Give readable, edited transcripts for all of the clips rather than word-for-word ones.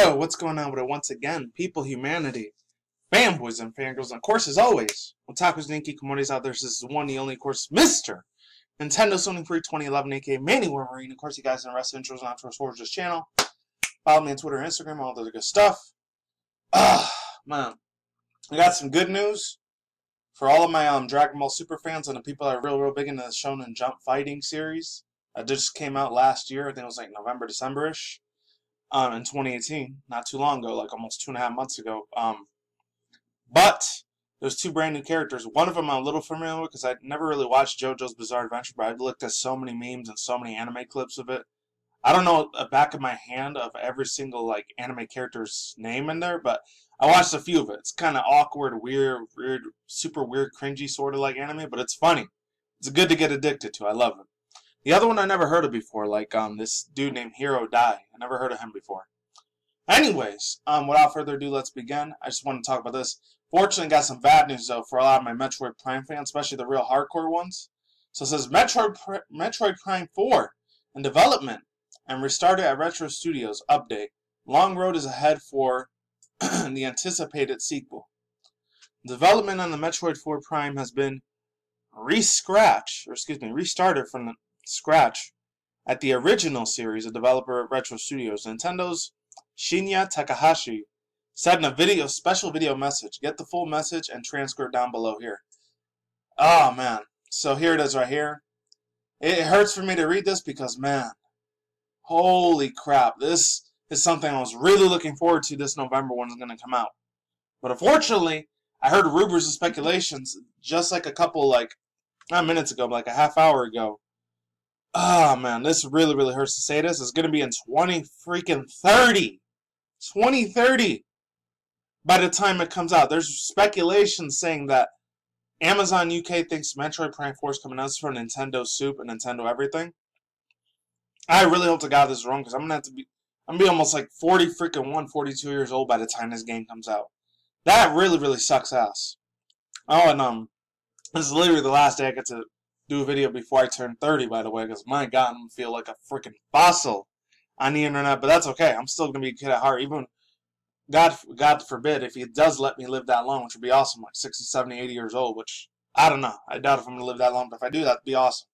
Yo, what's going on with it once again? People, humanity, fanboys and fangirls, and of course, as always, otakus and hikikomori's out there, this is the one, the only, of course, Mr. Nintendo Sony Free 2011, aka Manny Wolverine. Of course, you guys in rest intros and outros for this channel. Follow me on Twitter and Instagram, all the other good stuff. Man, I got some good news for all of my Dragon Ball Super fans and the people that are real big into the Shonen Jump fighting series. That just came out last year. I think it was like November, December-ish. In 2018, not too long ago, like almost 2.5 months ago. But there's two brand new characters. One of them I'm a little familiar with because I never really watched JoJo's Bizarre Adventure, but I've looked at so many memes and so many anime clips of it. I don't know the back of my hand of every single like anime character's name in there, but I watched a few of it. It's kind of awkward, weird, super weird, cringy sort of like anime, but it's funny. It's good to get addicted to. I love it. The other one I never heard of before, like this dude named Jotaro Dai. I never heard of him before. Anyways, without further ado, let's begin. I just want to talk about this. Fortunately, got some bad news though for a lot of my Metroid Prime fans, especially the real hardcore ones. So it says Metroid Prime 4 in development and restarted at Retro Studios. Update. Long road is ahead for the anticipated sequel. Development on the Metroid 4 Prime has been restarted from the scratch at the original series, a developer at Retro Studios. Nintendo's Shinya Takahashi said in a special video message. Get the full message and transcript down below here. Oh man, so here it is right here. It hurts for me to read this because man, holy crap, this is something I was really looking forward to this November when it's going to come out. But unfortunately, I heard rumors and speculations just like a couple, like, not minutes ago, but like a half hour ago. Oh man, this really hurts to say this. It's going to be in 2030. 2030 by the time it comes out. There's speculation saying that Amazon UK thinks Metroid Prime 4 is coming out for Nintendo Soup and Nintendo everything. I really hope to God this is wrong because I'm going to be almost like 42 years old by the time this game comes out. That really sucks ass. Oh, and this is literally the last day I get to do a video before I turn 30, by the way, because my God, I'm going to feel like a freaking fossil on the internet, but that's okay. I'm still going to be a kid at heart, even God forbid if he does let me live that long, which would be awesome, like 60, 70, 80 years old, which, I don't know. I doubt if I'm going to live that long, but if I do, that'd be awesome.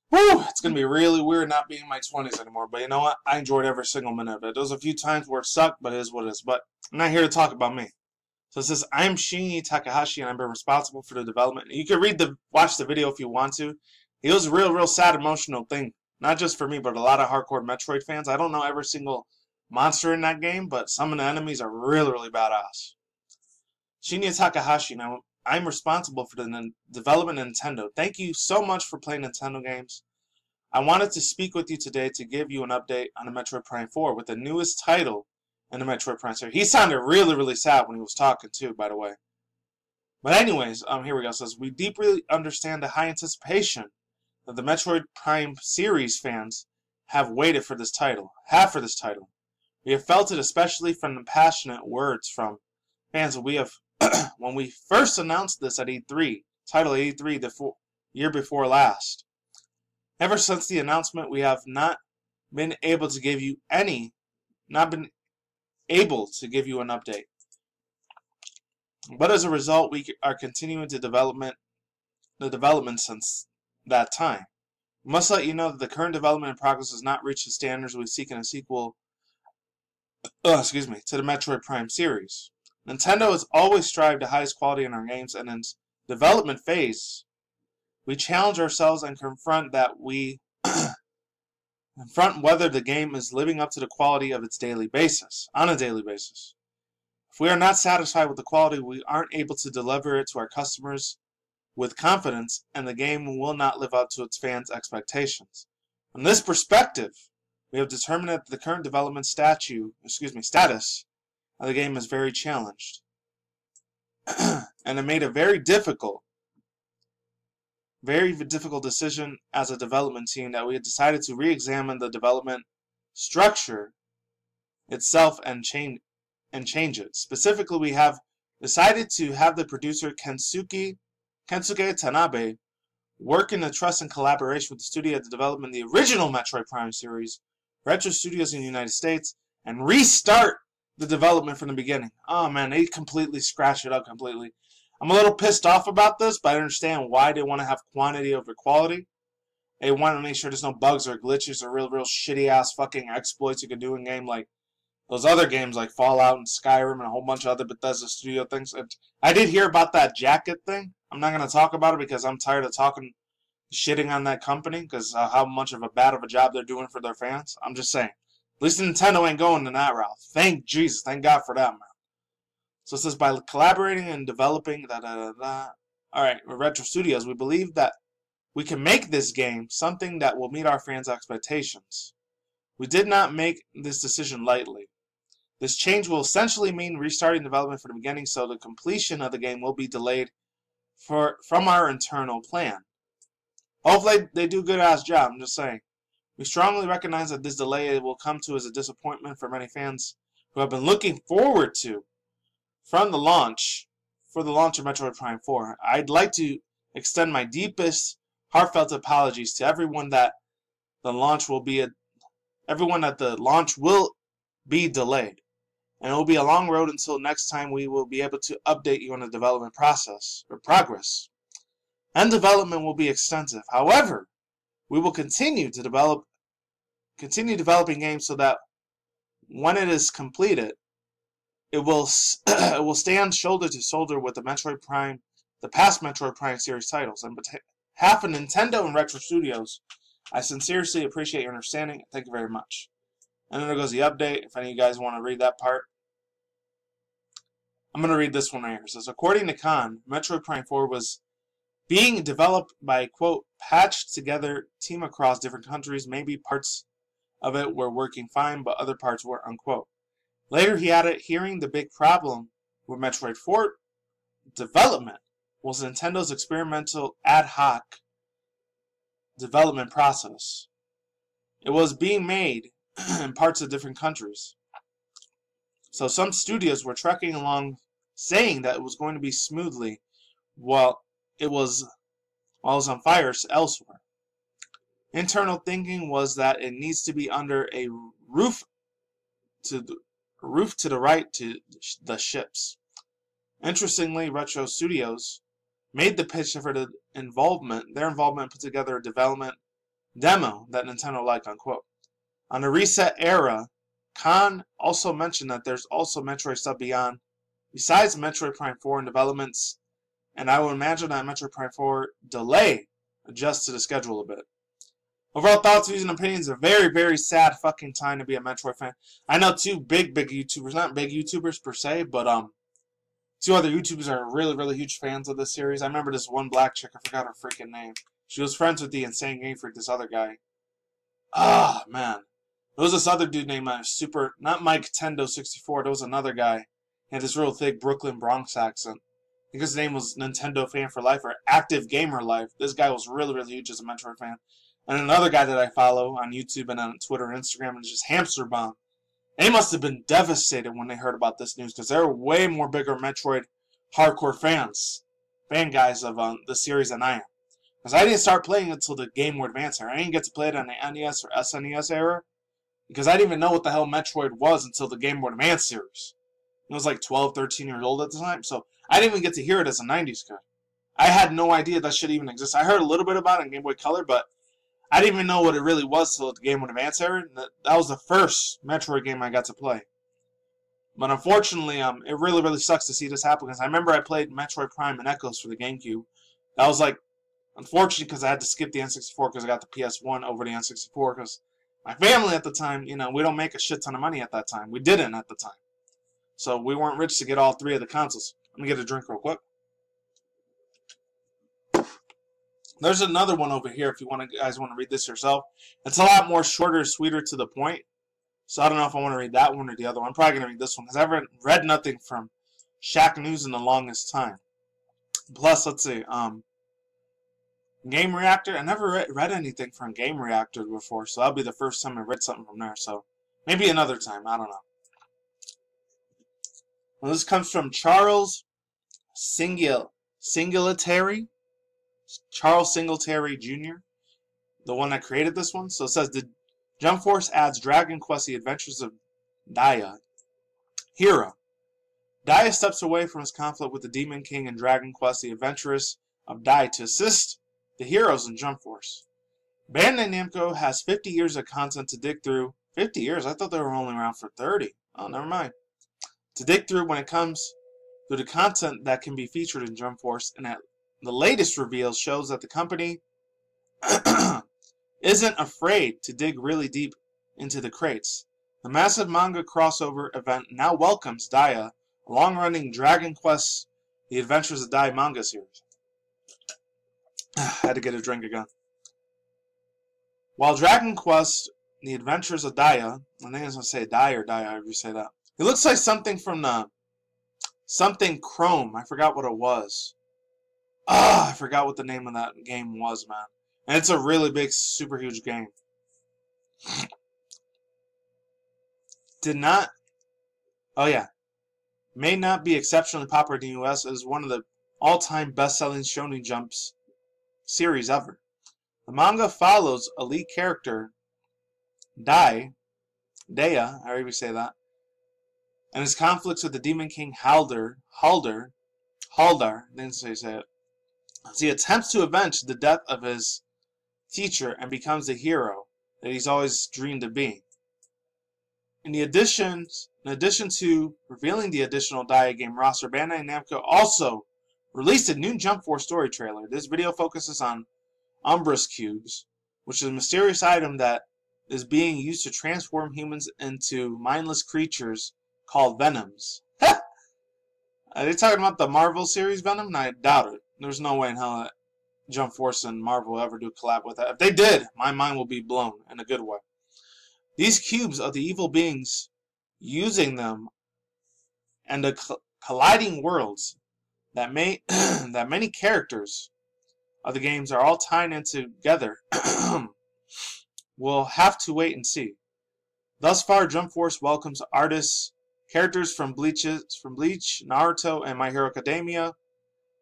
Whew, it's going to be really weird not being in my 20s anymore, but you know what? I enjoyed every single minute of it. There was a few times where it sucked, but it is what it is. But I'm not here to talk about me. So it says, I'm Shinya Takahashi, and I've been responsible for the development. You can watch the video if you want to. It was a real sad, emotional thing. Not just for me, but a lot of hardcore Metroid fans. I don't know every single monster in that game, but some of the enemies are really badass. Shinya Takahashi, now I'm responsible for the development of Nintendo. Thank you so much for playing Nintendo games. I wanted to speak with you today to give you an update on the Metroid Prime 4 with the newest title in the Metroid Prime series. He sounded really sad when he was talking too, by the way. But anyways, here we go. It says, we deeply understand the high anticipation that the Metroid Prime series fans have waited for this title. We have felt it especially from the passionate words from fans. We have, when we first announced this at E3, title E3 the year before last. Ever since the announcement, we have not been able to give you an update. But as a result, we are continuing the development since that time. We must let you know that the current development in progress has not reached the standards we seek in a sequel to the Metroid Prime series. Nintendo has always strived to highest quality in our games, and in its development phase, we challenge ourselves and confront whether the game is living up to the quality of its daily basis. If we are not satisfied with the quality, we aren't able to deliver it to our customers with confidence, and the game will not live up to its fans' expectations. From this perspective, we have determined that the current development status of the game is very challenged. And it made a very difficult decision as a development team that we had decided to re-examine the development structure itself and change it. Specifically, we have decided to have the producer Kensuke Tanabe work in a trust and collaboration with the studio at the development of the original Metroid Prime series, Retro Studios in the United States, and restart the development from the beginning. Oh man, they completely scratched it up completely. I'm a little pissed off about this, but I understand why they want to have quantity over quality. They want to make sure there's no bugs or glitches or real shitty ass fucking exploits you can do in game like those other games like Fallout and Skyrim and a whole bunch of other Bethesda Studio things. I did hear about that jacket thing. I'm not going to talk about it because I'm tired of shitting on that company because how much of a bad of a job they're doing for their fans. I'm just saying. At least Nintendo ain't going in that route. Thank Jesus. Thank God for that, man. So it says, by collaborating and developing Alright, with Retro Studios, we believe that we can make this game something that will meet our fans' expectations. We did not make this decision lightly. This change will essentially mean restarting development from the beginning, so the completion of the game will be delayed from our internal plan. Hopefully they do a good ass job, I'm just saying. We strongly recognize that this delay will come to as a disappointment for many fans who have been looking forward to for the launch of Metroid Prime 4. I'd like to extend my deepest, heartfelt apologies to everyone that the launch will be delayed. And it will be a long road until next time we will be able to update you on the development process or progress. And development will be extensive. However, we will continue developing games so that when it is completed, it will stand shoulder to shoulder with the past Metroid Prime series titles. And behalf of Nintendo and Retro Studios, I sincerely appreciate your understanding. Thank you very much. And then there goes the update, if any of you guys want to read that part. I'm going to read this one right here. It says, according to Khan, Metroid Prime 4 was being developed by a, quote, patched together team across different countries. Maybe parts of it were working fine, but other parts were, unquote. Later he added, hearing the big problem with Metroid 4 development was Nintendo's experimental ad hoc development process. It was being made in parts of different countries. So some studios were trekking along saying that it was going to be smoothly while it was on fire elsewhere. Internal thinking was that it needs to be under a roof to the right to the ships. Interestingly, Retro Studios made the pitch for their involvement put together a development demo that Nintendo liked, unquote. On the reset era, Khan also mentioned that there's also Metroid stuff besides Metroid Prime 4 in developments, and I would imagine that Metroid Prime 4 delay adjusts to the schedule a bit. Overall thoughts, views, and opinions, a very, very sad fucking time to be a Metroid fan. I know two big YouTubers, not big YouTubers per se, but two other YouTubers are really, really huge fans of this series. I remember this one black chick, I forgot her freaking name. She was friends with the Insane Game Freak, this other guy. Ah, man. There was this other dude named not Mike Tendo 64, there was another guy. He had this real thick Brooklyn Bronx accent. I think his name was Nintendo Fan for Life or Active Gamer Life. This guy was really, really huge as a Metroid fan. And another guy that I follow on YouTube and on Twitter and Instagram is just Hamster Bomb. They must have been devastated when they heard about this news because they're way more bigger Metroid hardcore fan guys of the series than I am. Because I didn't start playing until the Game Boy Advance era. I didn't get to play it on the NES or SNES era because I didn't even know what the hell Metroid was until the Game Boy Advance series. I was like 12, 13 years old at the time, so I didn't even get to hear it as a 90s kid. I had no idea that shit even existed. I heard a little bit about it in Game Boy Color, but I didn't even know what it really was till the Game Boy Advance era. That was the first Metroid game I got to play. But unfortunately, it really, really sucks to see this happen because I remember I played Metroid Prime and Echoes for the GameCube. That was like unfortunate because I had to skip the N64 because I got the PS1 over the N64 because my family at the time, we don't make a shit ton of money at that time. We didn't at the time. So we weren't rich to get all three of the consoles. Let me get a drink real quick. There's another one over here if you guys want to read this yourself. It's a lot more shorter, sweeter, to the point. So I don't know if I want to read that one or the other one. I'm probably going to read this one because I haven't read nothing from Shaq News in the longest time. Plus, let's see. Game Reactor. I never read anything from Game Reactor before, so that'll be the first time I read something from there. So maybe another time. I don't know. Well, this comes from Charles Singletary. Charles Singletary Jr., the one that created this one. So it says, JumpForce adds Dragon Quest: The Adventures of Dai. Hero. Dai steps away from his conflict with the Demon King in Dragon Quest The Adventures of Dai to assist the heroes in JumpForce. Bandai Namco has 50 years of content to dig through. 50 years? I thought they were only around for 30. Oh, never mind. To dig through when it comes to the content that can be featured in JumpForce, and at the latest reveal shows that the company isn't afraid to dig really deep into the crates. The massive manga crossover event now welcomes Dai, a long-running Dragon Quest The Adventures of Dai manga series. I had to get a drink again. While Dragon Quest The Adventures of Dai, I think I was going to say Dai or Dai, however you say that. It looks like something from the something Chrome. I forgot what it was. I forgot what the name of that game was, man. And it's a really big, super huge game. May not be exceptionally popular in the US. It is one of the all-time best-selling Shonen Jumps series ever. The manga follows a lead character, Dai, however you say that, and his conflicts with the Demon King Haldar, I didn't say it, as he attempts to avenge the death of his teacher and becomes the hero that he's always dreamed of being. In addition to revealing the additional Dai game roster, Bandai Namco also released a new JumpForce story trailer. This video focuses on Umbrus Cubes, which is a mysterious item that is being used to transform humans into mindless creatures called Venoms. Are they talking about the Marvel series Venom? I doubt it. There's no way in hell that JumpForce and Marvel will ever do a collab with that. If they did, my mind will be blown in a good way. These cubes are the evil beings using them, and the colliding worlds that many characters of the games are all tied in together. We'll have to wait and see. Thus far, JumpForce welcomes characters from Bleach, Naruto, and My Hero Academia,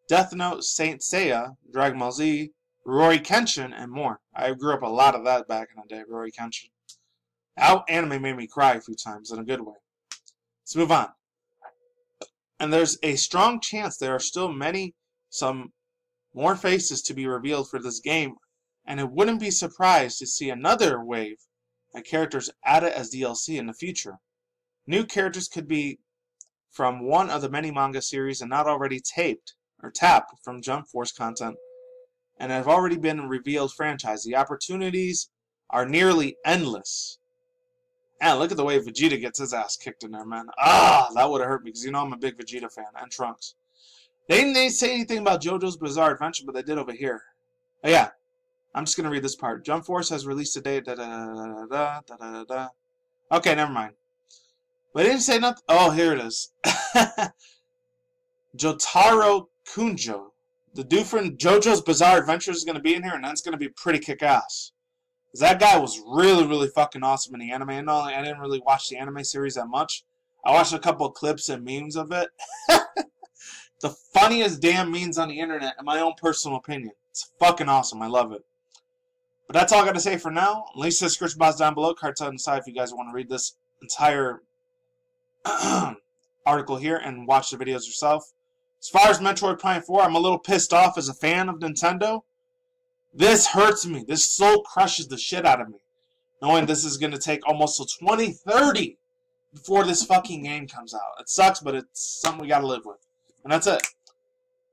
Death Note, Saint Seiya, Dragon Ball Z, Rurouni Kenshin, and more. I grew up a lot of that back in the day, Rurouni Kenshin. That anime made me cry a few times in a good way. Let's move on. And there's a strong chance there are still some more faces to be revealed for this game, and it wouldn't be surprised to see another wave of characters added as DLC in the future. New characters could be from one of the many manga series and not already tapped from JumpForce content, and have already been revealed franchise. The opportunities are nearly endless. And look at the way Vegeta gets his ass kicked in there, man. That would have hurt me, because you know I'm a big Vegeta fan, and Trunks. They didn't say anything about JoJo's Bizarre Adventure, but they did over here. Oh, yeah. I'm just going to read this part. JumpForce has released today. Okay, never mind. But they didn't say nothing. Oh, here it is. Jotaro Kunjo. The dude from JoJo's Bizarre Adventure is going to be in here, and that's going to be pretty kick-ass. Because that guy was really, really fucking awesome in the anime. And I didn't really watch the anime series that much. I watched a couple of clips and memes of it. The funniest damn memes on the internet, in my own personal opinion. It's fucking awesome. I love it. But that's all I got to say for now. Links to the description box down below. Cards on the side if you guys want to read this entire article here and watch the videos yourself. As far as Metroid Prime 4, I'm a little pissed off as a fan of Nintendo. This hurts me. This soul crushes the shit out of me. Knowing this is going to take almost till 2030 before this fucking game comes out. It sucks, but it's something we got to live with. And that's it.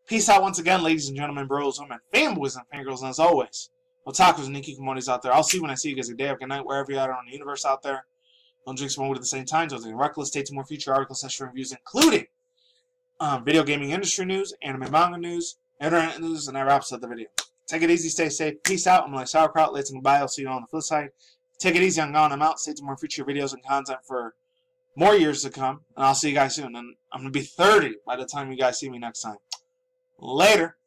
Peace out once again, ladies and gentlemen, bros, women, fanboys, and fangirls, and as always, otakus and hikikomoris out there. I'll see you when I see you guys. A day of good night, wherever you are on the universe out there. Don't drink some more at the same time. Don't think reckless. Stay tuned for more future article session reviews, including video gaming industry news, anime manga news, internet news, and that wraps up the video. Take it easy, stay safe. Peace out. I'm like sauerkraut. Let's goodbye. I'll see you on the flip side. Take it easy. I'm gone. I'm out. Stay tuned for more future videos and content for more years to come. And I'll see you guys soon. And I'm going to be 30 by the time you guys see me next time. Later.